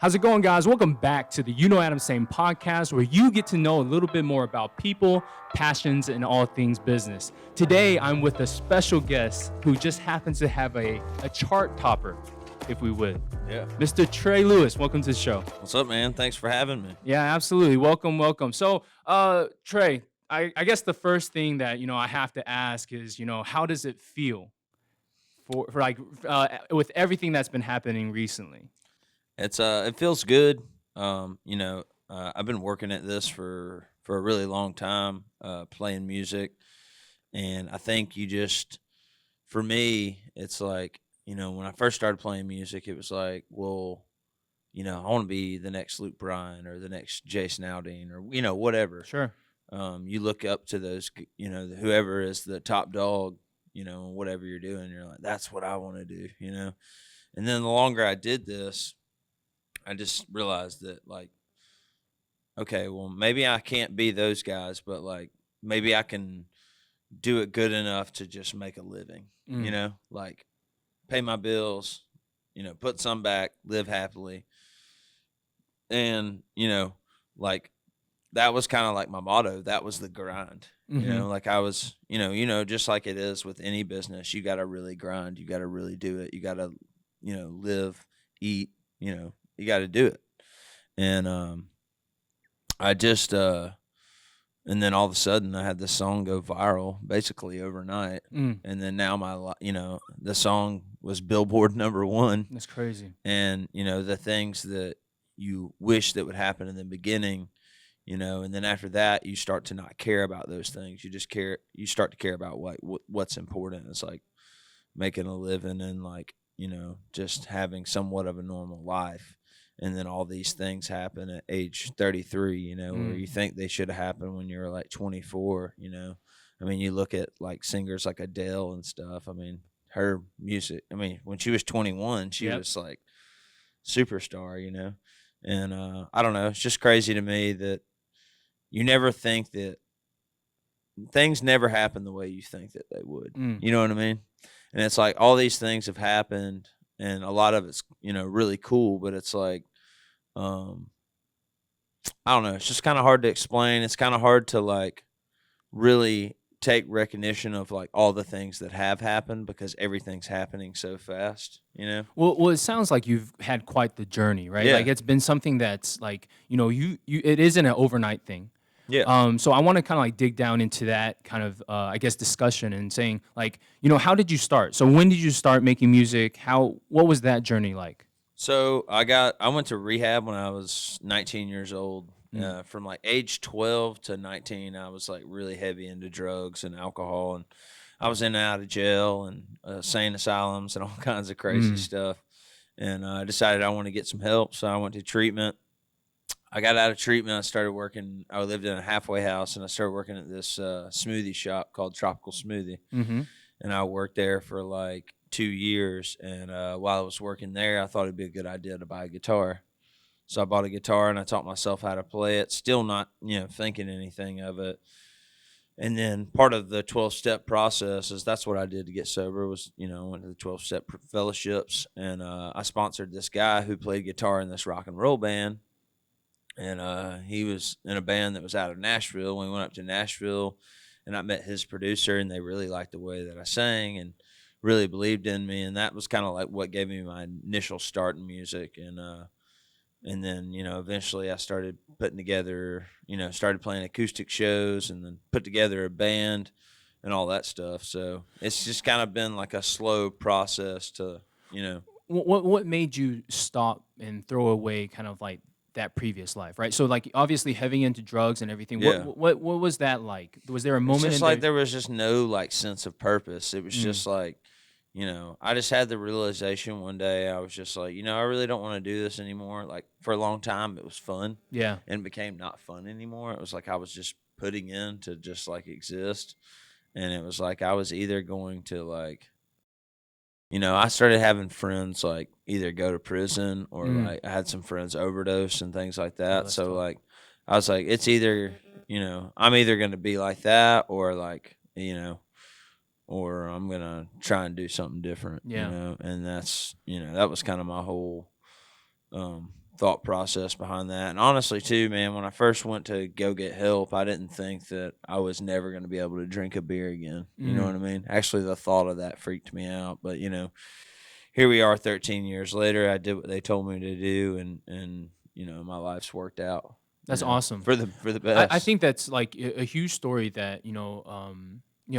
How's it going, guys? Welcome back to the UKnowAdamTsang podcast, where you get to know a little bit more about people, passions, and all things business. Today, I'm with a special guest who just happens to have a chart topper, if we would. Yeah. Mr. Trey Lewis, welcome to the show. What's up, man? Thanks for having me. Yeah, absolutely. Welcome. So, Trey, I guess the first thing that, I have to ask is, how does it feel with everything that's been happening recently? It feels good. I've been working at this for a really long time, playing music, and I think for me, it's like, when I first started playing music, it was like, well, I want to be the next Luke Bryan or the next Jason Aldean or whatever. Sure. You look up to those, whoever is the top dog, whatever you're doing, you're like, that's what I want to do, And then the longer I did this, I just realized that, like, okay, well, maybe I can't be those guys, but, like, maybe I can do it good enough to just make a living, like pay my bills, put some back, live happily. And, like, that was kind of like my motto. That was the grind, like I was, just like it is with any business, you got to really grind. You got to really do it. You got to, live, eat, you got to do it. And and then all of a sudden I had this song go viral basically overnight. And then now the song was Billboard #1. That's crazy. And, the things that you wish that would happen in the beginning, and then after that you start to not care about those things. You start to care about what's important. It's like making a living and, like, just having somewhat of a normal life. And then all these things happen at age 33, where you think they should have happened when you were like 24, I mean, you look at like singers like Adele and stuff. I mean, her music, when she was 21, she was like superstar, and I don't know. It's just crazy to me that you never think that things never happen the way you think that they would. You know what I mean? And it's like all these things have happened, and a lot of it's, really cool, but it's like, I don't know. It's just kind of hard to explain. It's kind of hard to, like, really take recognition of, like, all the things that have happened because everything's happening so fast, Well, it sounds like you've had quite the journey, right? Yeah. Like, it's been something that's like, it isn't an overnight thing. Yeah. So I want to kind of like dig down into that kind of, I guess, discussion and saying, like, how did you start? So when did you start making music? What was that journey like? So I went to rehab when I was 19 years old. From like age 12 to 19, I was like really heavy into drugs and alcohol, and I was in and out of jail and sane asylums and all kinds of crazy stuff. And I decided I wanted to get some help, so I went to treatment. I got out of treatment. I started working. I lived in a halfway house, and I started working at this smoothie shop called Tropical Smoothie. And I worked there for like 2 years. And while I was working there, I thought it'd be a good idea to buy a guitar. So I bought a guitar and I taught myself how to play it. Still not, thinking anything of it. And then part of the 12-step process is that's what I did to get sober was, I went to the 12-step fellowships, and I sponsored this guy who played guitar in this rock and roll band. And he was in a band that was out of Nashville. We went up to Nashville, and I met his producer, and they really liked the way that I sang and really believed in me. And that was kind of like what gave me my initial start in music. And then, eventually I started putting together, started playing acoustic shows and then put together a band and all that stuff. So it's just kind of been like a slow process to, What made you stop and throw away kind of like that previous life, right? So, like, obviously heavy into drugs and everything. Yeah. What was that like? Was there a moment? It's just like there was just no, like, sense of purpose. It was just like, I just had the realization one day. I was just like, I really don't want to do this anymore. Like, for a long time, it was fun. Yeah. And it became not fun anymore. It was like I was just putting in to just, like, exist. And it was like I was either going to, like, I started having friends, like, either go to prison or, like, I had some friends overdose and things like that. So, tough. like, I was like, it's either, I'm either going to be like that or, like, or I'm going to try and do something different, Yeah. And that's, that was kind of my whole thought process behind that. And honestly, too, man, when I first went to go get help, I didn't think that I was never going to be able to drink a beer again. You know what I mean? Actually, the thought of that freaked me out. But, you know, here we are 13 years later. I did what they told me to do, and you know, my life's worked out. That's awesome. For the best. I think that's like a huge story that, you know,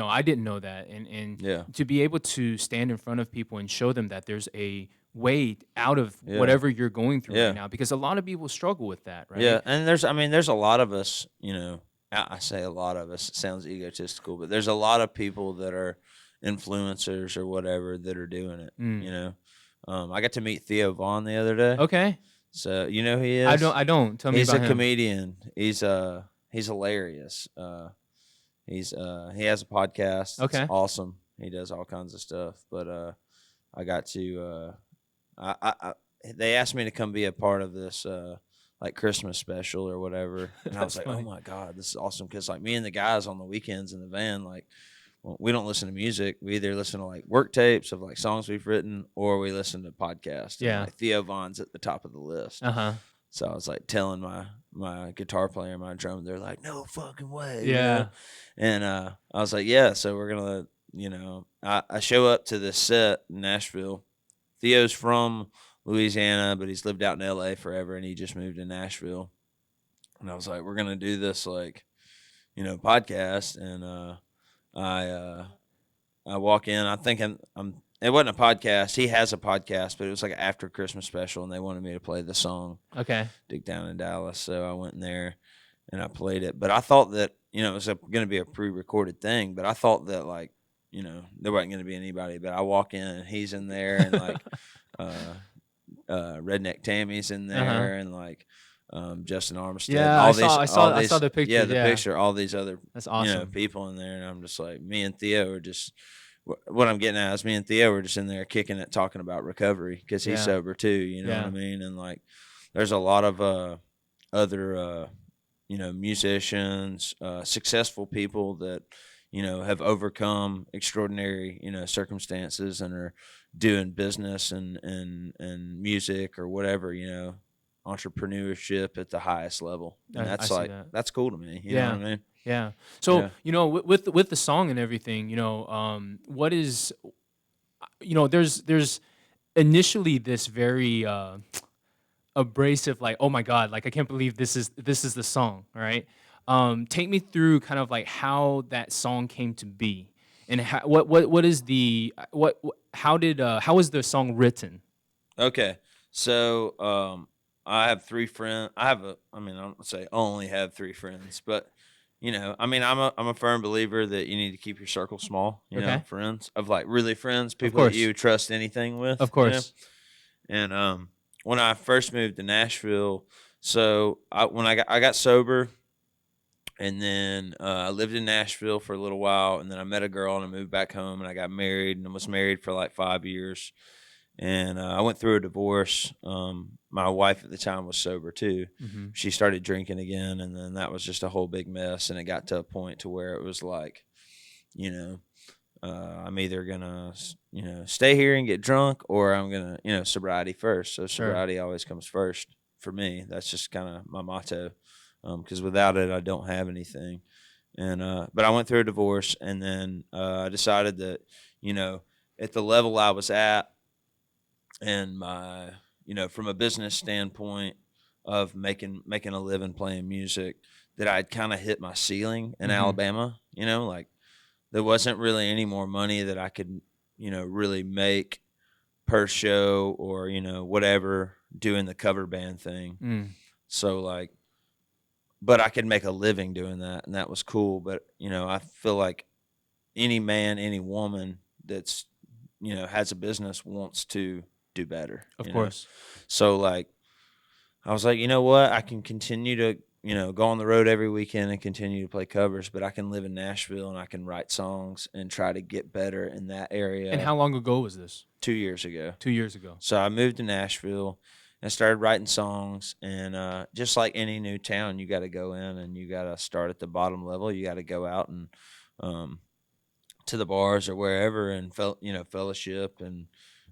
I didn't know that. And Yeah. to be able to stand in front of people and show them that there's a way out of whatever you're going through right now, because a lot of people struggle with that, right? Yeah, and there's a lot of us, you know, I say a lot of us, it sounds egotistical, but there's a lot of people that are influencers or whatever that are doing it, you know. I got to meet Theo Vaughn the other day. Okay. So, you know who he is? I don't. Tell me He's about him. He's a comedian. He's hilarious. He has a podcast. Okay. It's awesome. He does all kinds of stuff, but I got to they asked me to come be a part of this like Christmas special or whatever, and I was like, funny. Oh my God, this is awesome, because like me and the guys on the weekends in the van, like, well, we don't listen to music. We either listen to like work tapes of like songs we've written, or we listen to podcasts. Yeah. And, like, Theo Vaughn's at the top of the list. So I was like telling my guitar player and my drummer, they're like, no fucking way. Yeah. You know? And I was like, yeah. So we're gonna, you know, I show up to this set in Nashville. Theo's from Louisiana, but he's lived out in LA forever, and he just moved to Nashville. And I was like, we're gonna do this, like, you know, podcast. And I walk in, I'm thinking it wasn't a podcast. He has a podcast, but it was like an after Christmas special, and they wanted me to play the song. Okay. Dig Down in Dallas. So I went in there and I played it. But I thought that, you know, it was going to be a pre-recorded thing, but I thought that, like, you know, there wasn't going to be anybody. But I walk in and he's in there, and like Redneck Tammy's in there, and like Justin Armistead. Yeah, I saw the picture. Yeah, the picture. All these other That's awesome. You know, people in there, and I'm just like, me and Theo are just. What I'm getting at is me and Theo were just in there kicking it, talking about recovery, because he's sober too. You know what I mean? And like, there's a lot of other you know, musicians, successful people that, you know, have overcome extraordinary, you know, circumstances and are doing business and music or whatever, you know, entrepreneurship at the highest level. And that's like that's cool to me. You know what I mean? Yeah. So, you know, with the song and everything, you know, what is, you know, there's initially this very abrasive, like, oh my God, like, I can't believe this is the song, right? Take me through kind of like how that song came to be, and how, how was the song written? Okay. So, I have 3 friends. I don't say only have 3 friends, but you know, I mean, I'm a firm believer that you need to keep your circle small. You know, friends of like really friends, people that you trust anything with. Of course. You know? And when I first moved to Nashville, so when I got sober, and then I lived in Nashville for a little while, and then I met a girl and I moved back home, and I got married and was married for like 5 years. And I went through a divorce. My wife at the time was sober too. Mm-hmm. She started drinking again, and then that was just a whole big mess. And it got to a point to where it was like, you know, I'm either gonna, you know, stay here and get drunk, or I'm gonna, you know, sobriety first. So sobriety always comes first for me. That's just kind of my motto, because without it, I don't have anything. And but I went through a divorce, and then I decided that, you know, at the level I was at, and my, you know, from a business standpoint of making a living playing music, that I'd kind of hit my ceiling in Alabama. You know, like, there wasn't really any more money that I could, you know, really make per show, or, you know, whatever, doing the cover band thing. So like, but I could make a living doing that, and that was cool. But, you know, I feel like any man, any woman that's, you know, has a business wants to do better. Of course. So like, I was like, you know what? I can continue to, you know, go on the road every weekend and continue to play covers, but I can live in Nashville and I can write songs and try to get better in that area. And how long ago was this? 2 years ago. 2 years ago. So I moved to Nashville and started writing songs. And just like any new town, you got to go in and you got to start at the bottom level. You got to go out and to the bars or wherever and fellowship and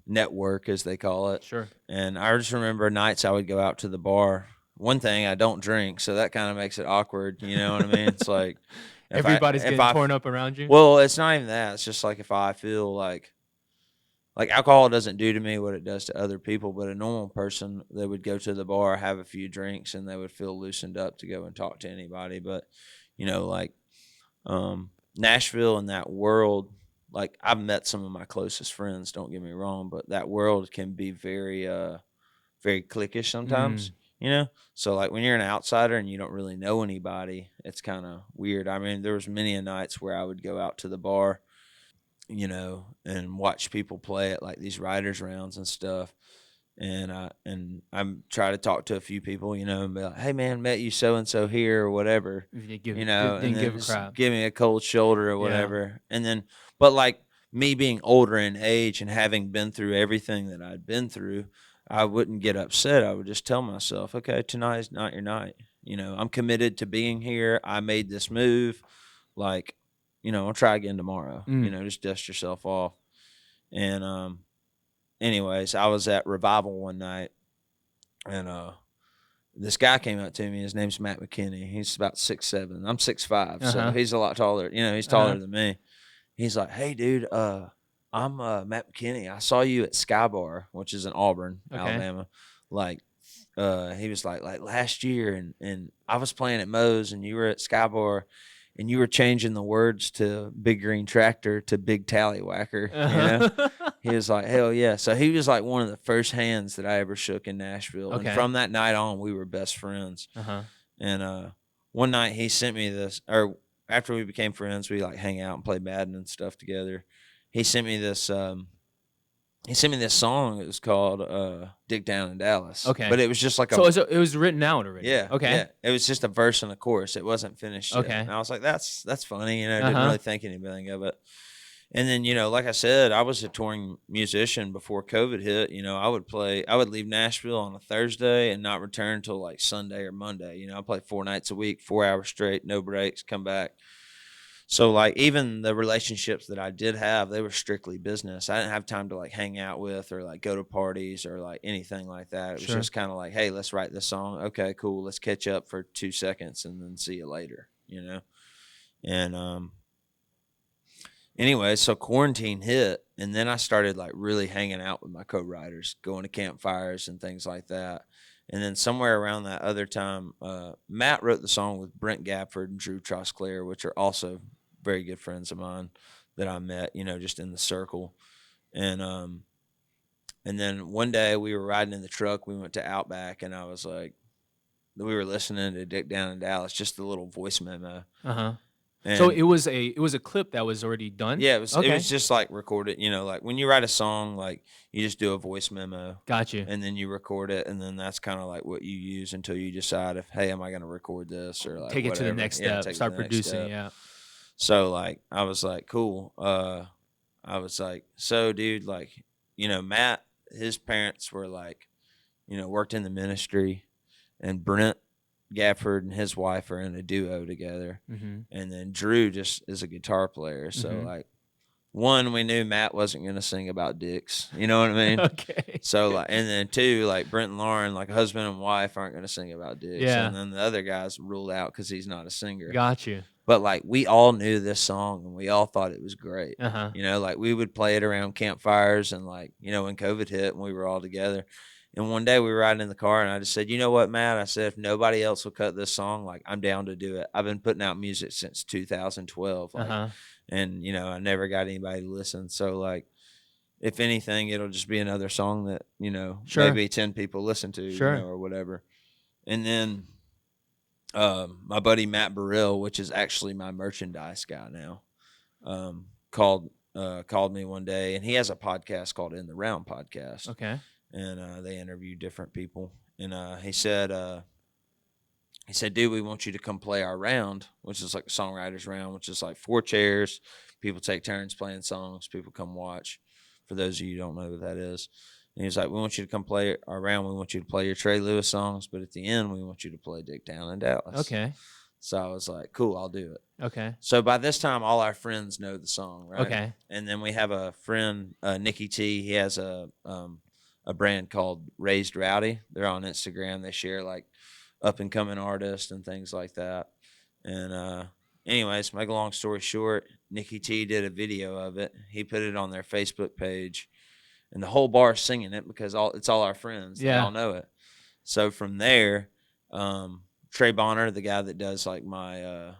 network, as they call it. Sure. And I just remember nights I would go out to the bar. One thing, I don't drink, so that kind of makes it awkward. You know what I mean? It's like Everybody's getting torn up around you. well, it's not even that. It's just like if I feel like alcohol doesn't do to me what it does to other people, but a normal person, they would go to the bar, have a few drinks, and they would feel loosened up to go and talk to anybody. But Nashville and that world, like I've met some of my closest friends, don't get me wrong, but that world can be very very cliquish sometimes. So like when you're an outsider and you don't really know anybody, it's kind of weird. I mean, there was many a nights where I would go out to the bar, and watch people play at like these writers rounds and stuff. And I try to talk to a few people, and be like, "Hey man, met you so and so here or whatever," and then give a just crap. give me a cold shoulder or whatever. And then, but like me being older in age and having been through everything that I'd been through, I wouldn't get upset. I would just tell myself, "Okay, tonight is not your night. I'm committed to being here. I made this move. Like, I'll try again tomorrow. Just dust yourself off." And anyways, I was at Revival one night, and this guy came up to me. His name's Mckinney. He's about 6'7". I'm 6'5", so he's a lot taller. He's taller than me. He's like, "Hey, dude, I'm Matt Mckinney. I saw you at Sky Bar, which is in Auburn, Alabama. Like, he was like last year, and I was playing at Moe's, and you were at Sky Bar, and you were changing the words to Big Green Tractor to Big Tallywhacker." He was like, "Hell yeah!" So he was like one of the first hands that I ever shook in Nashville, and from that night on, we were best friends. And one night he sent me this, or after we became friends, we like hang out and play Madden and stuff together. He sent me this. He sent me this song. It was called "Dig Down in Dallas." Okay, but it was just like so it was written out already. Yeah. Okay. Yeah. It was just a verse and a chorus. It wasn't finished yet. Okay. And I was like, that's funny. I didn't really think anything of it. And then, like I said, I was a touring musician before COVID hit. I would leave Nashville on a Thursday and not return until like Sunday or Monday. I play 4 nights a week, 4 hours straight, no breaks, come back. So like even the relationships that I did have, they were strictly business. I didn't have time to like hang out with or like go to parties or like anything like that. It was just kind of like, hey, let's write this song. Okay, cool. Let's catch up for 2 seconds and then see you later, And anyway, so quarantine hit, and then I started like really hanging out with my co-writers, going to campfires and things like that. And then somewhere around that other time, Matt wrote the song with Brent Gafford and Drew Trosclair, which are also very good friends of mine that I met, just in the circle. And then one day we were riding in the truck. We went to Outback, and I was like, we were listening to Dick Down in Dallas, just a little voice memo. And so it was a clip that was already done? Yeah, it was just like recorded, like when you write a song, like you just do a voice memo. Got you. And then you record it, and then that's kind of like what you use until you decide if, hey, am I going to record this or like take it whatever. to the next step, start producing, yeah. So like I was like, cool. I was like, so dude, like, Matt, his parents were like, worked in the ministry, and Brent Gafford and his wife are in a duo together. And then Drew just is a guitar player. So like, one, we knew Matt wasn't going to sing about dicks. You know what I mean? Okay. So like, and then 2, like Brent and Lauren, like husband and wife, aren't going to sing about dicks. Yeah. And then the other guy's ruled out because he's not a singer. Got you. But like, we all knew this song and we all thought it was great. Like we would play it around campfires and like, when COVID hit and we were all together. And one day we were riding in the car, and I just said, "You know what, Matt?" I said, "If nobody else will cut this song, like I'm down to do it. I've been putting out music since 2012, like, and I never got anybody to listen. So like, if anything, it'll just be another song that maybe 10 people listen to, or whatever." And then my buddy Matt Burrell, which is actually my merchandise guy now, called me one day, and he has a podcast called In the Round Podcast. Okay. And they interview different people. And he said, "Dude, we want you to come play our round," which is like a songwriters round, which is like 4 chairs. People take turns playing songs. People come watch. For those of you who don't know what that is. And he's like, "We want you to come play our round. We want you to play your Trey Lewis songs. But at the end, we want you to play Dick Down in Dallas." Okay. So I was like, cool, I'll do it. Okay. So by this time, all our friends know the song, right? Okay. And then we have a friend, Nicky T. He has a brand called Raised Rowdy. They're on Instagram. They share like up and coming artists and things like that. And anyways, make a long story short, Nicky T did a video of it. He put it on their Facebook page, and the whole bar is singing it because it's all our friends. They all know it. So from there, Trey Bonner, the guy that does like my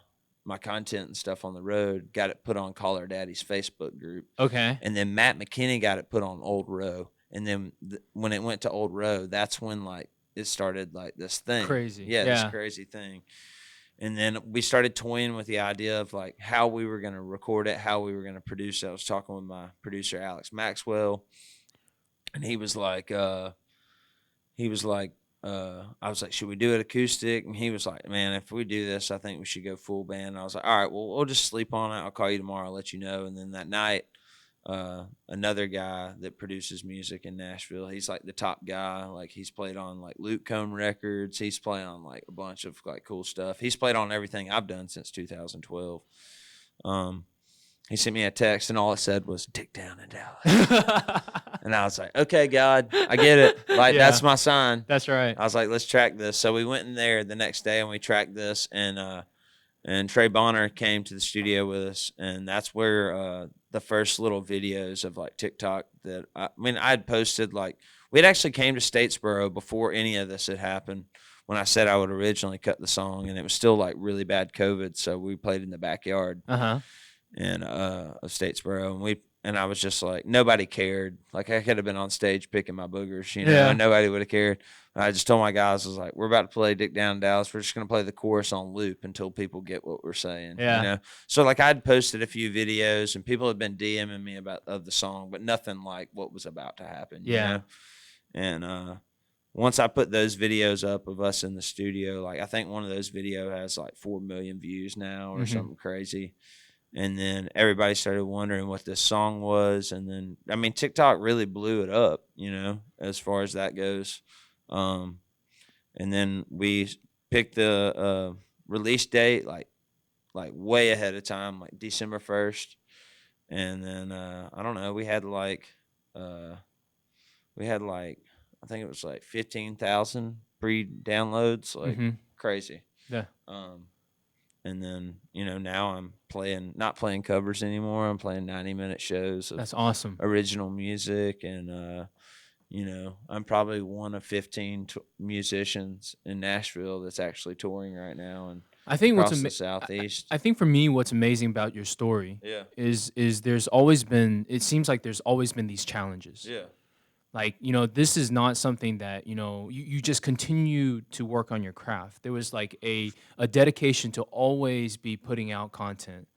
content and stuff on the road, got it put on Call Her Daddy's Facebook group. Okay. And then Matt Mckinney got it put on Old Row. And then when it went to Old Row, that's when like it started like this thing. Crazy. Yeah, this crazy thing. And then we started toying with the idea of like how we were going to record it, how we were going to produce it. I was talking with my producer, Alex Maxwell, and he was like, I was like, should we do it acoustic? And he was like, man, if we do this, I think we should go full band. And I was like, all right, well, we'll just sleep on it. I'll call you tomorrow. I'll let you know. And then that night, another guy that produces music in Nashville, he's like the top guy. Like he's played on like Luke Combs records. He's played on like a bunch of like cool stuff. He's played on everything I've done since 2012. He sent me a text and all it said was "Dick Down in Dallas." And I was like, okay, God, I get it. Like that's my sign. That's right. I was like, let's track this. So we went in there the next day and we tracked this, and Trey Bonner came to the studio with us, and that's where the first little videos of like TikTok that I had posted. Like we had actually came to Statesboro before any of this had happened. When I said I would originally cut the song, and it was still like really bad COVID, so we played in the backyard. And of Statesboro, and I was just like, nobody cared. Like I could have been on stage picking my boogers, and nobody would have cared. And I just told my guys, I was like, we're about to play Dick Down in Dallas. We're just gonna play the chorus on loop until people get what we're saying. So like I'd posted a few videos, and people had been DMing me of the song, but nothing like what was about to happen. You know? And once I put those videos up of us in the studio, like I think one of those videos has like 4 million views now or something crazy. And then everybody started wondering what this song was. And then, TikTok really blew it up, as far as that goes. And then we picked the release date, like way ahead of time, like December 1st. And then, I don't know, we had like, I think it was like 15,000 pre-downloads, like crazy. Yeah. And then, now I'm not playing covers anymore. I'm playing 90-minute shows of That's awesome. Original music. And, I'm probably one of 15 musicians in Nashville that's actually touring right now. And I think across the Southeast. I think for me, what's amazing about your story is there's always been, it seems like there's always been these challenges. Yeah. Like, this is not something that, you just continue to work on your craft. There was like a dedication to always be putting out content.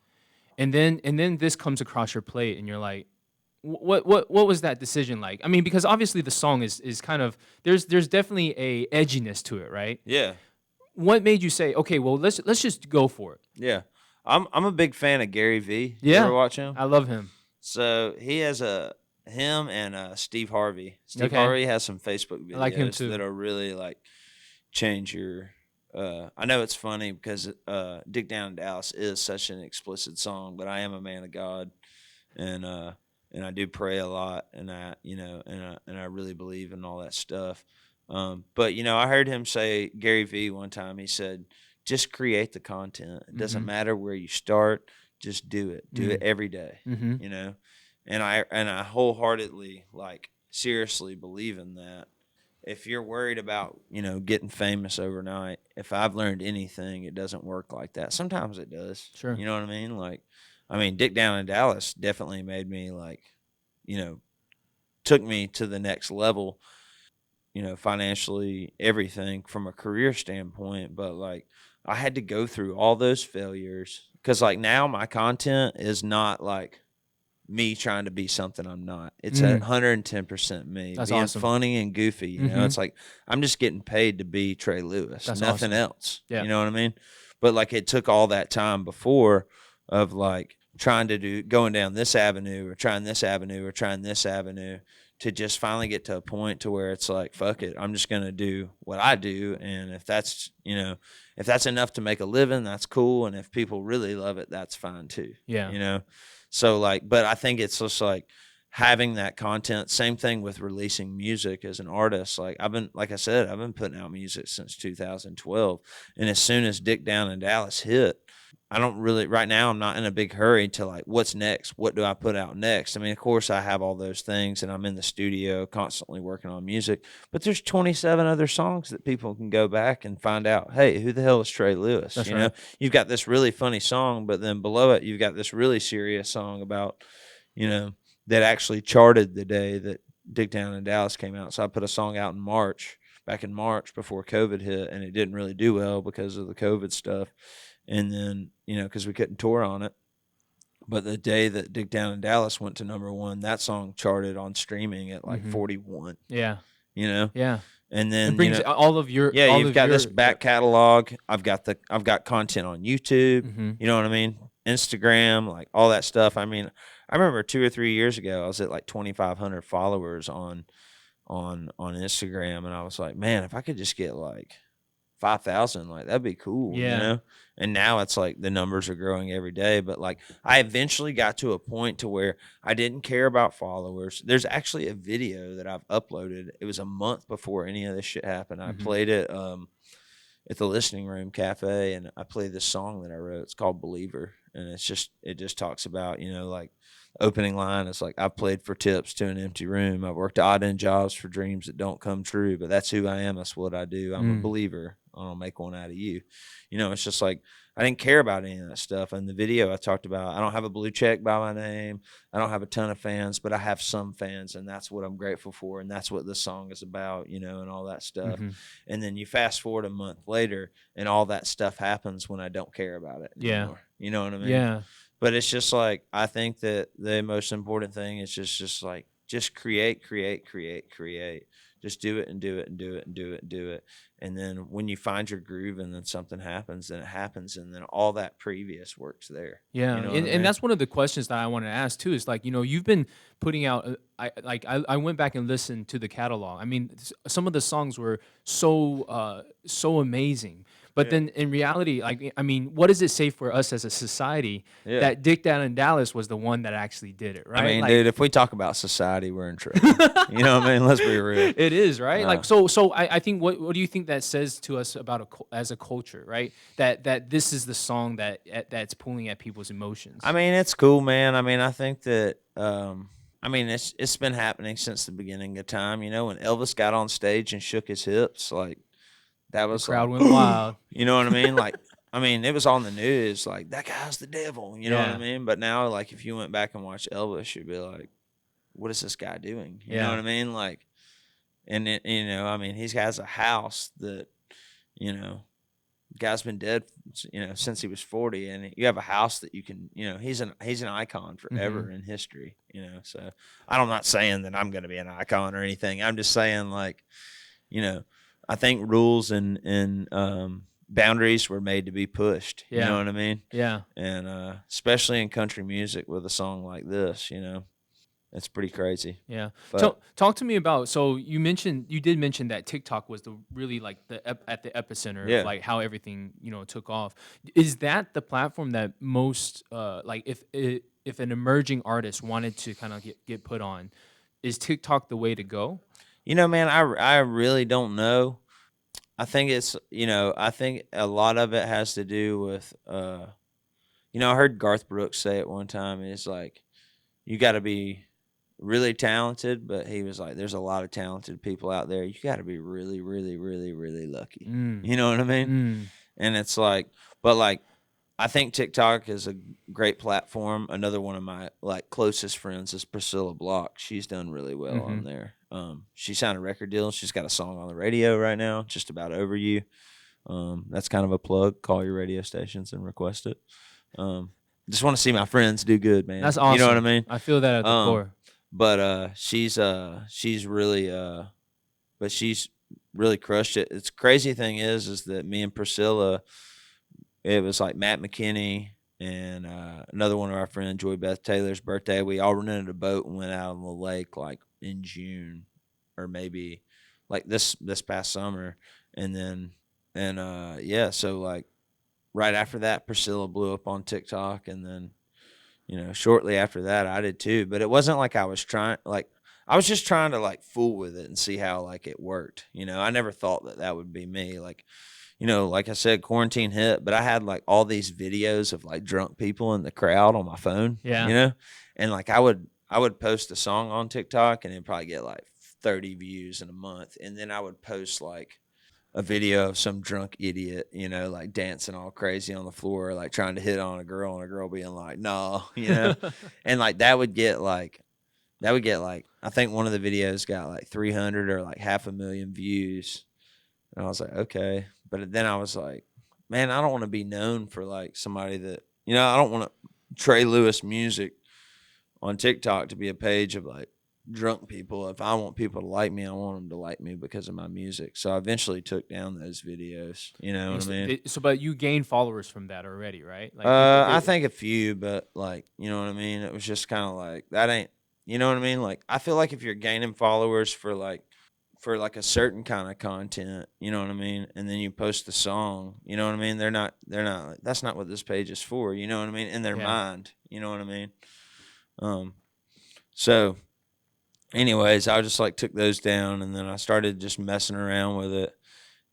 And then this comes across your plate and you're like, what was that decision like? I mean, because obviously the song is kind of, there's definitely a edginess to it, right? Yeah. What made you say, okay, well, let's just go for it? Yeah. I'm a big fan of Gary V. Yeah. You ever watch him? I love him. So he has him and Steve Harvey. Steve Harvey has some Facebook videos I like him too. that are really like change your. I know it's funny because "Dick Down in Dallas" is such an explicit song, but I am a man of God, and I do pray a lot, and I really believe in all that stuff. But I heard him say, Gary V, one time. He said, "Just create the content. It doesn't matter where you start. Just do it. Do it every day." And I wholeheartedly, like, seriously believe in that. If you're worried about, getting famous overnight, if I've learned anything, it doesn't work like that. Sometimes it does. Sure. You know what I mean? Like, Dick Down in Dallas definitely made me, like, took me to the next level, financially, everything from a career standpoint. But, like, I had to go through all those failures because, like, now my content is not, like, me trying to be something I'm not. It's 110% me. That's being awesome. funny and goofy. You know, it's like I'm just getting paid to be Trey Lewis. That's nothing awesome. else. Yeah. You know what I mean? But like it took all that time before of like trying to going down this avenue or trying this avenue or trying this avenue to just finally get to a point to where it's like, fuck it, I'm just gonna do what I do, and if that's if that's enough to make a living, that's cool, and if people really love it, that's fine too. Yeah. So like, but I think it's just like having that content. Same thing with releasing music as an artist. Like like I said, I've been putting out music since 2012, and as soon as Dick Down in Dallas hit, I don't really, right now, I'm not in a big hurry to like, what's next? What do I put out next? I mean, of course, I have all those things, and I'm in the studio constantly working on music, but there's 27 other songs that people can go back and find out, hey, who the hell is Trey Lewis? That's right. You've got this really funny song, but then below it, you've got this really serious song about, that actually charted the day that Dick Down in Dallas came out. So I put a song out back in March before COVID hit, and it didn't really do well because of the COVID stuff. And then, because we couldn't tour on it. But the day that Dick Down in Dallas went to #1, that song charted on streaming at like 41. Yeah. Yeah. And then it brings all of your you've got this back catalog. I've got content on YouTube. You know what I mean? Instagram, like all that stuff. I mean, I remember 2 or 3 years ago, I was at like 2,500 followers on Instagram, and I was like, man, if I could just get like 5,000, like that'd be cool. And now it's like the numbers are growing every day, but like I eventually got to a point to where I didn't care about followers. There's actually a video that I've uploaded. It was a month before any of this shit happened. I played it at the Listening Room Cafe, and I played this song that I wrote. It's called Believer, and it just talks about, like opening line is like, I've played for tips to an empty room. I've worked odd end jobs for dreams that don't come true, but that's who I am. That's what I do. I'm a believer. I'll make one out of you. It's just like, I didn't care about any of that stuff. In the video, I talked about, I don't have a blue check by my name. I don't have a ton of fans, but I have some fans, and that's what I'm grateful for. And that's what this song is about, and all that stuff. And then you fast forward a month later, and all that stuff happens when I don't care about it anymore. You know what I mean? Yeah. But it's just like, I think that the most important thing is just like, just create. Just do it and do it and do it and do it and do it. And then when you find your groove and then something happens, then it happens. And then all that previous work's there. Yeah. And that's one of the questions that I want to ask too, is like, you've been putting out, I went back and listened to the catalog. I mean, some of the songs were so amazing. But then in reality, like, I mean, what does it say for us as a society that Dick Down in Dallas was the one that actually did it, right? I mean, like, dude, if we talk about society, we're in trouble. You know what I mean? Let's be real. It is, right? Like, so I think, what do you think that says to us about as a culture, right? That this is the song that's pulling at people's emotions. I mean, it's cool, man. I mean, I think that, I mean, it's been happening since the beginning of time. When Elvis got on stage and shook his hips, like, that was the crowd like, went wild. You know what I mean? Like, I mean, it was on the news, like, that guy's the devil. You know what I mean? But now, like, if you went back and watched Elvis, you'd be like, what is this guy doing? You know what I mean? Like, and it, I mean, he has a house that, the guy's been dead, since he was 40, and you have a house that you can, he's an icon forever in history. So I'm not saying that I'm going to be an icon or anything. I'm just saying, like, I think rules and boundaries were made to be pushed. You know what I mean? Yeah. And especially in country music with a song like this, it's pretty crazy. Yeah. So talk to me about, so you did mention that TikTok was really like at the epicenter of like how everything, took off. Is that the platform that most like if an emerging artist wanted to kind of get put on, is TikTok the way to go? Man, I really don't know. I think it's, I think a lot of it has to do with, I heard Garth Brooks say it one time. It's like, you got to be really talented, but he was like, there's a lot of talented people out there. You got to be really, really, really, really lucky. You know what I mean? And it's like, but like, I think TikTok is a great platform. Another one of my like closest friends is Priscilla Block. She's done really well on there. She signed a record deal. She's got a song on the radio right now, Just About Over You. That's kind of a plug. Call your radio stations and request it. Just want to see my friends do good, man. That's awesome. You know what I mean? I feel that at the core. But she's really but she's really crushed it. It's crazy thing is that me and Priscilla, it was like Matt McKinney and another one of our friends, Joy Beth Taylor's birthday. We all rented a boat and went out on the lake like in June, or maybe like this past summer, and so like right after that, Priscilla blew up on TikTok, and then shortly after that, I did too. But it wasn't like I was just trying to like fool with it and see how like it worked. I never thought that would be me. Like, like I said, quarantine hit, but I had like all these videos of like drunk people in the crowd on my phone. Yeah. And like I would post a song on TikTok and it'd probably get like 30 views in a month, and then I would post like a video of some drunk idiot, like dancing all crazy on the floor, like trying to hit on a girl, and a girl being like, no, and like that would get like, I think one of the videos got like 300 or like 500,000 views. And I was like, okay. But then I was like, man, I don't want to be known for like somebody that, I don't want Trey Lewis music on TikTok to be a page of like drunk people. If I want people to like me, I want them to like me because of my music. So I eventually took down those videos. You know what I mean? But you gained followers from that already, right? Like, I think a few, but like, you know what I mean? It was just kind of like, that ain't, you know what I mean? Like, I feel like if you're gaining followers for like a certain kind of content, you know what I mean? And then you post the song, you know what I mean? They're not like, that's not what this page is for, you know what I mean? In their mind, you know what I mean? So anyways, I just like took those down, and then I started just messing around with it.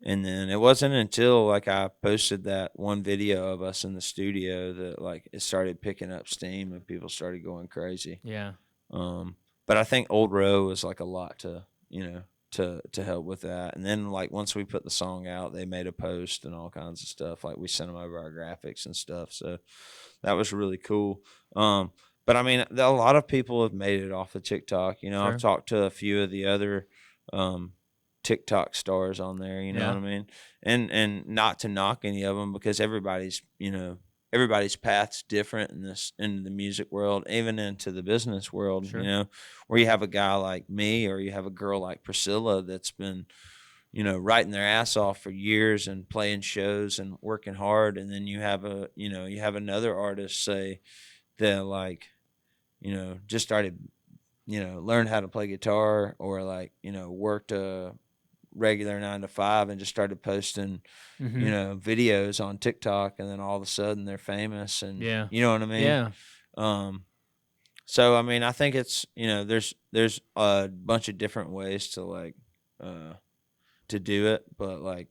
And then it wasn't until like I posted that one video of us in the studio that like it started picking up steam and people started going crazy. Yeah. But I think Old Row was like a lot to, to help with that. And then like once we put the song out, they made a post and all kinds of stuff. Like we sent them over our graphics and stuff. So that was really cool. But I mean, a lot of people have made it off of TikTok. Sure. I've talked to a few of the other TikTok stars on there. You know what I mean? And not to knock any of them, because everybody's path's different in the music world, even into the business world. Sure. Where you have a guy like me, or you have a girl like Priscilla that's been writing their ass off for years and playing shows and working hard, and then you have another artist, say, that like just started learned how to play guitar, or like worked a regular 9 to 5 and just started posting videos on TikTok, and then all of a sudden they're famous, and you know what I mean? Yeah. So I mean, I think it's there's a bunch of different ways to like to do it, but like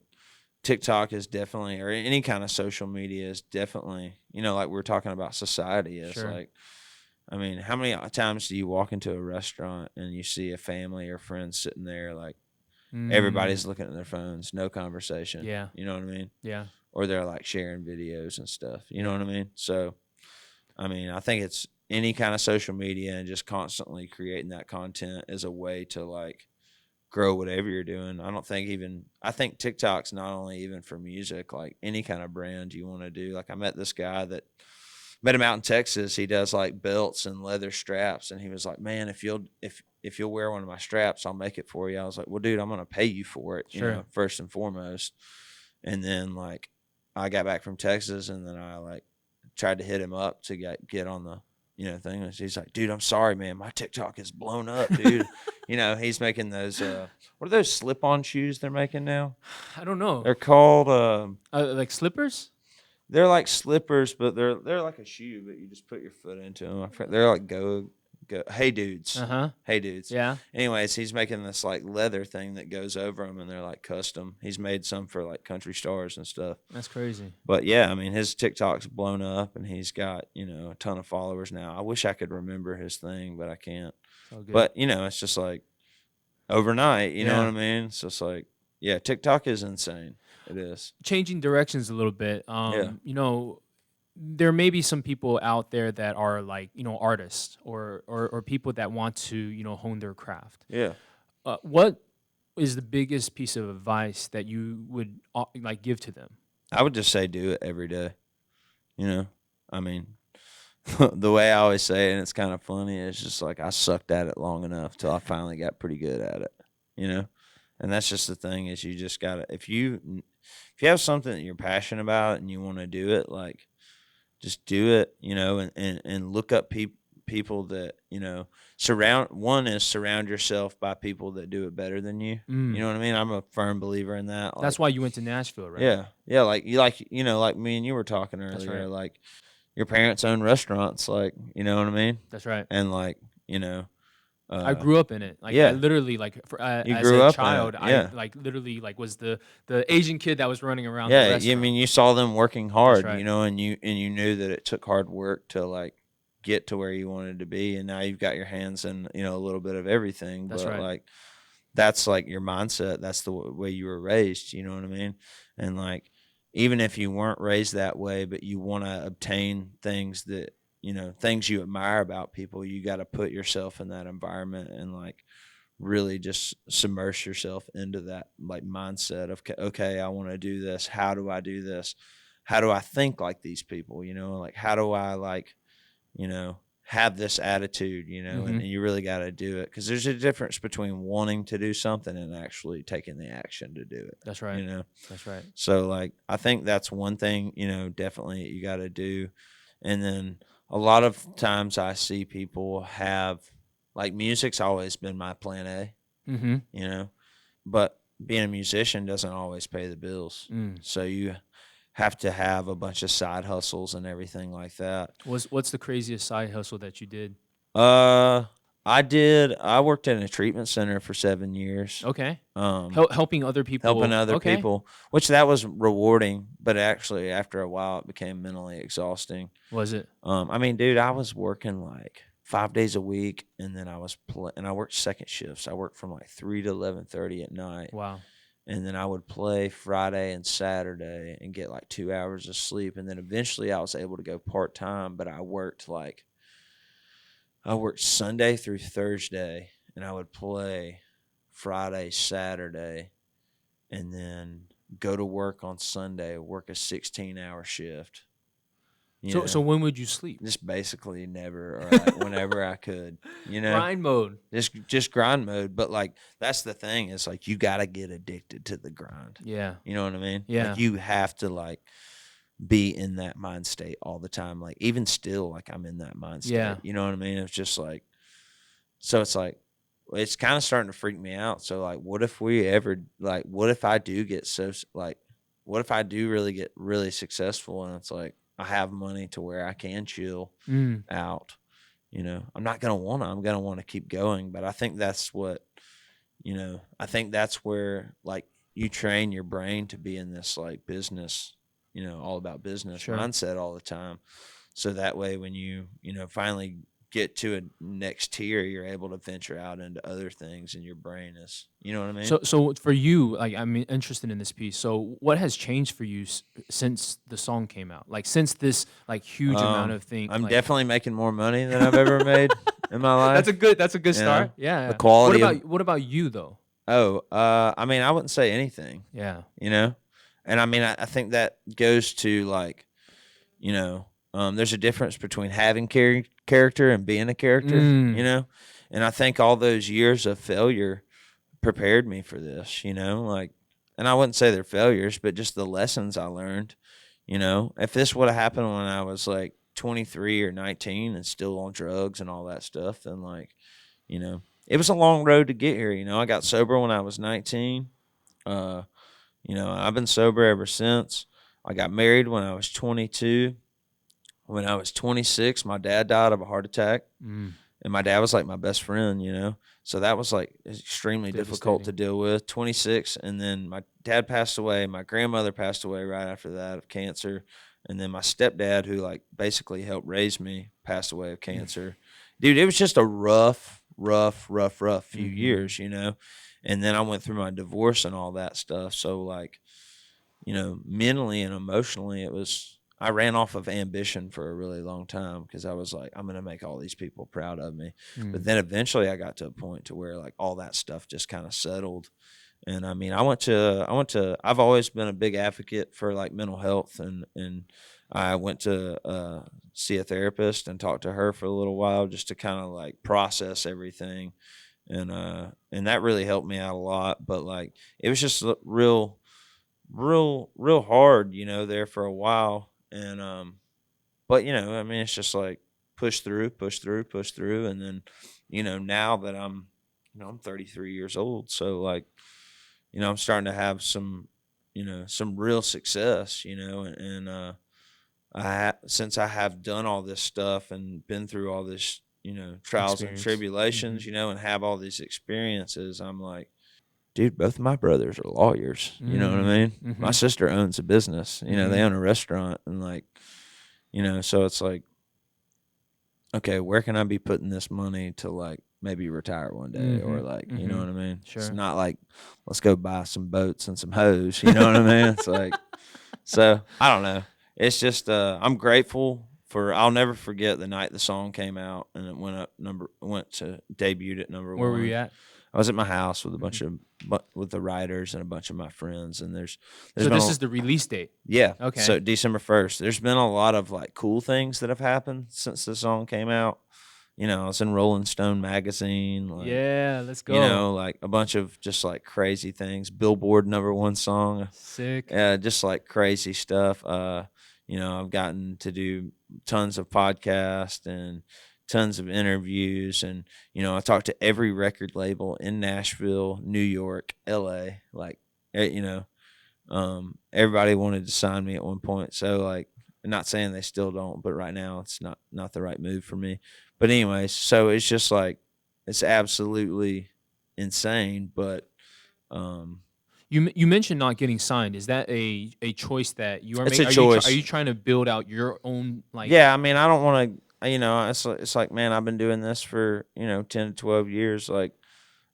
TikTok is definitely, or any kind of social media is definitely, like we're talking about society is like, I mean, how many times do you walk into a restaurant and you see a family or friends sitting there, like everybody's looking at their phones, no conversation. Yeah. You know what I mean? Yeah. Or they're like sharing videos and stuff. You know what I mean? So, I mean, I think it's any kind of social media, and just constantly creating that content is a way to like grow whatever you're doing. I think TikTok's not only even for music, like any kind of brand you want to do. Like I met this guy that met him out in Texas. He does like belts and leather straps, and he was like, man, if you'll wear one of my straps, I'll make it for you. I was like, well, dude, I'm going to pay you for it, first and foremost. And then like I got back from Texas, and then I like tried to hit him up to get on the thing. And he's like, dude, I'm sorry, man, my TikTok is blown up, dude. He's making those what are those slip-on shoes they're making now? I don't know. They're called like slippers? They're like slippers, but they're like a shoe, but you just put your foot into them. They're like go Hey Dudes. Hey Dudes. Yeah. Anyways, he's making this like leather thing that goes over them, and they're like custom. He's made some for like country stars and stuff. That's crazy. But yeah, I mean, his TikTok's blown up, and he's got a ton of followers now. I wish I could remember his thing, but I can't. But it's just like overnight. You know what I mean? So it's like, yeah, TikTok is insane. It is. Changing directions a little bit. There may be some people out there that are like, artists or people that want to, hone their craft. Yeah. What is the biggest piece of advice that you would like give to them? I would just say do it every day. I mean, the way I always say it, and it's kind of funny, it's just like I sucked at it long enough till I finally got pretty good at it, And that's just the thing, is you just got to, if you have something that you're passionate about and you want to do it, like just do it, and look up people, people that, surround yourself by people that do it better than you. You know what I mean? I'm a firm believer in that. That's why you went to Nashville, right? Yeah. Yeah. Like me and you were talking earlier, right. like your parents own restaurants, like, you know what I mean? That's right. And like, I grew up in it. Like yeah. I literally You as grew a up in child, it, yeah. I like literally like was the Asian kid that was running around the Yeah, I restaurant. mean, you saw them working hard, right. and you knew that it took hard work to like get to where you wanted to be, and now you've got your hands in, a little bit of everything. That's But right. like that's like your mindset. That's the way you were raised. You know what I mean? And like even if you weren't raised that way, but you want to obtain things that things you admire about people, you got to put yourself in that environment and like really just submerge yourself into that like mindset of okay, I want to do this. How do I do this? How do I think like these people? Like how do I like have this attitude? And you really got to do it, because there's a difference between wanting to do something and actually taking the action to do it. That's right. That's right. So like I think that's one thing definitely you got to do. And then a lot of times I see people have like music's always been my plan A, but being a musician doesn't always pay the bills. So you have to have a bunch of side hustles and everything like that. What's the craziest side hustle that you did? I worked in a treatment center for 7 years. Okay. Helping other people. People, which that was rewarding, but actually after a while it became mentally exhausting. Was it? I mean, dude, I was working like 5 days a week, and then I worked second shifts. I worked from like 3 to 11:30 at night. Wow. And then I would play Friday and Saturday and get like 2 hours of sleep. And then eventually I was able to go part-time, but I worked Sunday through Thursday, and I would play Friday, Saturday, and then go to work on Sunday, work a 16-hour shift. So when would you sleep? Just basically never, or like whenever I could, Grind mode. Just grind mode. But like that's the thing, is like you got to get addicted to the grind. Yeah. You know what I mean? Yeah. Like you have to like be in that mind state all the time. Like even still, like I'm in that mind state. Yeah. You know what I mean? It's just like, so it's like, it's kind of starting to freak me out. So like, what if I do get what if I do really get really successful, and it's like I have money to where I can chill out. I'm not gonna I'm gonna want to keep going. But I think that's what, I think that's where like you train your brain to be in this like business, all about business mindset all the time. So that way when you finally get to a next tier, you're able to venture out into other things, and your brain is, you know what I mean? So for you, like, I'm interested in this piece. So what has changed for you since the song came out? Like since this like huge amount of things. I'm definitely making more money than I've ever made in my life. That's a good start. Yeah. The quality. What about you though? I mean, I wouldn't say anything. Yeah. And I mean, I think that goes to like, there's a difference between having character and being a character, and I think all those years of failure prepared me for this, like, and I wouldn't say they're failures, but just the lessons I learned, if this would have happened when I was like 23 or 19 and still on drugs and all that stuff, then like, it was a long road to get here. I got sober when I was 19. I've been sober ever since. I got married when I was 22. When I was 26, my dad died of a heart attack. And my dad was like my best friend, so that was like extremely difficult to deal with. 26, and then my dad passed away. My grandmother passed away right after that of cancer. And then my stepdad, who like basically helped raise me, passed away of cancer. Dude, it was just a rough few years, and then I went through my divorce and all that stuff. So like, mentally and emotionally, I ran off of ambition for a really long time, because I was like, I'm going to make all these people proud of me. But then eventually I got to a point to where like all that stuff just kind of settled. And I mean, I've always been a big advocate for like mental health, and I went to see a therapist and talk to her for a little while just to kind of like process everything. And that really helped me out a lot. But like, it was just real hard, there for a while. And, but I mean, it's just like, push through, and then, now that I'm 33 years old, so like, I'm starting to have some, some real success, and since I have done all this stuff and been through all this, trials and tribulations, and have all these experiences, I'm like, dude, both of my brothers are lawyers. You know what I mean? My sister owns a business. They own a restaurant, and like, so it's like, okay, where can I be putting this money to like maybe retire one day, or like, you know what I mean? Sure. It's not like, let's go buy some boats and some hoes. You know what I mean? It's like, so I don't know. It's just, I'm grateful for. I'll never forget the night the song came out and it debuted at number 1. Where were you at? I was at my house with a bunch of with the writers and a bunch of my friends, and there's so this is the release date. Yeah. Okay. So December 1st. There's been a lot of like cool things that have happened since the song came out. I was in Rolling Stone magazine. Like, yeah, let's go. Like a bunch of just like crazy things. Billboard #1 song. Sick. Just like crazy stuff. I've gotten to do tons of podcasts and tons of interviews, and I talked to every record label in Nashville, New York, LA. Like, everybody wanted to sign me at one point. So like, I'm not saying they still don't, but right now it's not the right move for me. But anyways, so it's just like, it's absolutely insane. But you mentioned not getting signed. Is that a choice that you are making? It's a choice. Are you trying to build out your own like? Yeah, I mean, I don't want to. It's like, man, I've been doing this for 10 to 12 years. Like,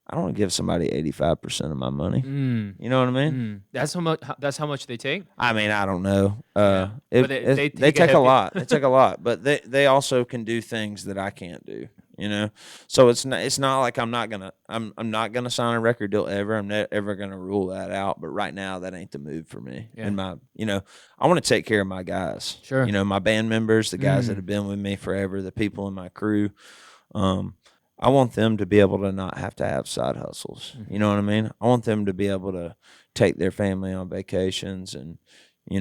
I don't want to give somebody 85% of my money. You know what I mean? That's how much. That's how much they take. I mean, I don't know. But they take a lot. They take a lot, but they also can do things that I can't do. So it's not like I'm not gonna sign a record deal ever. I'm never gonna rule that out. But right now, that ain't the move for me. Yeah. And I want to take care of my guys. Sure. My band members, the guys that have been with me forever, the people in my crew. I want them to be able to not have to have side hustles. You know what I mean? I want them to be able to take their family on vacations, and I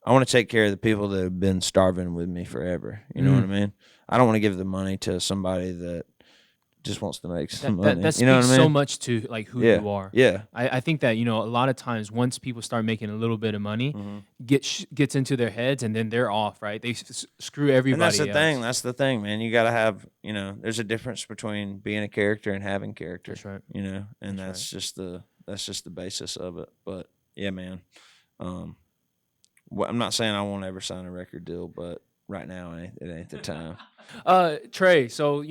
want to take care of the people that have been starving with me forever. You know what I mean? I don't want to give the money to somebody that just wants to make some money. That speaks you know what I mean? so much to like who you are. Yeah. I think that a lot of times once people start making a little bit of money, gets into their heads, and then they're off. Right? They screw everybody. And that's the else. thing. That's the thing, man. You got to have. There's a difference between being a character and having character. That's right. And that's just the basis of it. But yeah, man. I'm not saying I won't ever sign a record deal, but right now it ain't the time. Trey, so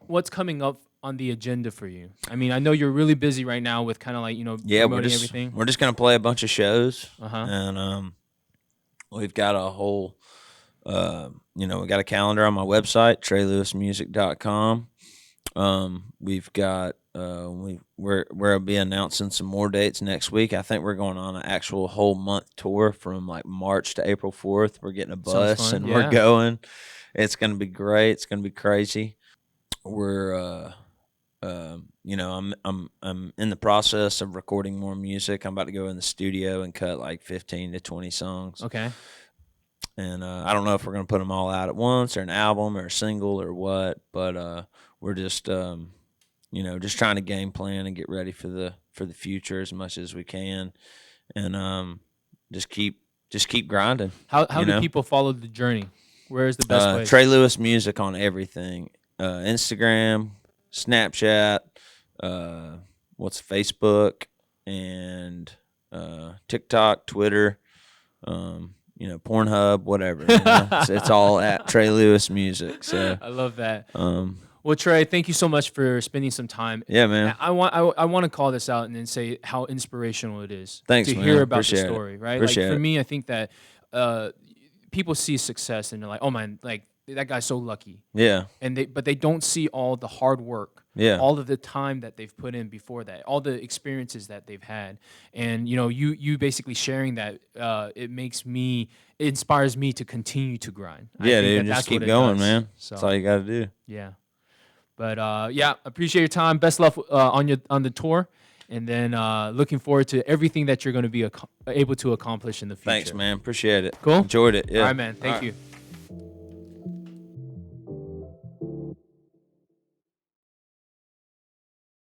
what's coming up on the agenda for you? I mean, I know you're really busy right now with kind of like promoting everything. We're just gonna play a bunch of shows, Uh-huh. and we've got a whole, we got a calendar on my website, TreyLewisMusic.com. We've got we'll be announcing some more dates next week. I think we're going on an actual whole month tour from like March to April 4th. We're getting a bus and we're going. It's gonna be great. It's gonna be crazy. We're I'm in the process of recording more music. I'm about to go in the studio and cut like 15 to 20 songs. Okay. And I don't know if we're gonna put them all out at once, or an album, or a single, or what. But we're just just trying to game plan and get ready for the future as much as we can, and just keep grinding. How do people follow the journey? Where is the best way? Trey Lewis Music on everything: Instagram, Snapchat, Facebook, and TikTok, Twitter, Pornhub, whatever. It's all at Trey Lewis Music. So I love that. Well, Trey, thank you so much for spending some time. Yeah, man. I want to call this out and then say how inspirational it is. Thanks, to man. hear about Appreciate the story, it. right? Appreciate like for it. me, I think that people see success and they're like, "Oh man, like that guy's so lucky." Yeah. But they don't see all the hard work. Yeah. All of the time that they've put in before that, all the experiences that they've had, and you basically sharing that, it inspires me to continue to grind. Yeah, dude, just keep going, man. So, that's all you got to do. Yeah, but appreciate your time. Best luck on the tour, and then looking forward to everything that you're going to be able to accomplish in the future. Thanks, man. Appreciate it. Cool. Enjoyed it. Yeah. All right, man. Thank you.